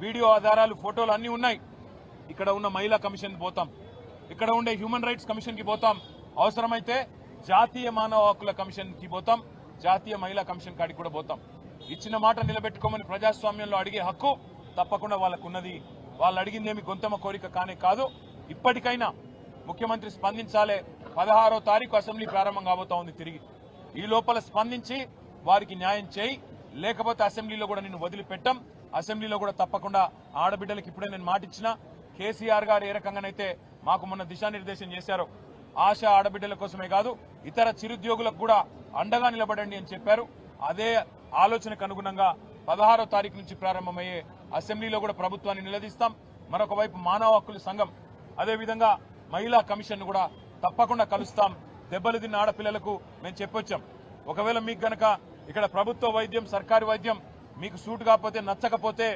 Video ఆధారాలు ఫోటోలు అన్నీ ఉన్నాయి. ఇక్కడ ఉన్న మహిళా కమిషన్ పోతాం, ఇక్కడ ఉండే హ్యూమన్ రైట్స్ కమిషన్ కి పోతాం, అవసరమైతే జాతీయ మానవ హక్కుల కమిషన్ కి పోతాం, జాతీయ మహిళా కమిషన్ కాడికి కూడా పోతాం. ఇచ్చిన మాట నిలబెట్టుకోమని ప్రజాస్వామ్యంలో అడిగే హక్కు తప్పకుండా వాళ్ళకు ఉన్నది. వాళ్ళు అడిగిందేమి గొంతమ కోరిక కానే కాదు. ఇప్పటికైనా ముఖ్యమంత్రి స్పందించాలే. 16వ తారీఖు అసెంబ్లీ ప్రారంభం కాబోతా ఉంది. తిరిగి ఈ లోపల స్పందించి వారికి న్యాయం చేయి, లేకపోతే అసెంబ్లీలో కూడా నిన్ను వదిలిపెట్టాం. అసెంబ్లీలో కూడా తప్పకుండా ఆడబిడ్డలకు ఇప్పుడే నేను మాటిచ్చిన, కేసీఆర్ గారు ఏ రకంగానైతే మాకు మొన్న దిశానిర్దేశం చేశారో ఆశ ఆడబిడ్డల కోసమే కాదు ఇతర చిరుద్యోగులకు కూడా అండగా నిలబడండి అని చెప్పారు. అదే ఆలోచనకు అనుగుణంగా 16వ తారీఖు నుంచి ప్రారంభమయ్యే అసెంబ్లీలో కూడా ప్రభుత్వాన్ని నిలదీస్తాం. మరొక వైపు మానవ హక్కుల సంఘం, అదేవిధంగా మహిళా కమిషన్ కూడా తప్పకుండా కలుస్తాం. దెబ్బలు తిన్న ఆడపిల్లలకు మేము చెప్పొచ్చాం, ఒకవేళ మీకు గనక ఇక్కడ ప్రభుత్వ వైద్యం సర్కారు వైద్యం మీకు సూట్ కాకపోతే నచ్చకపోతే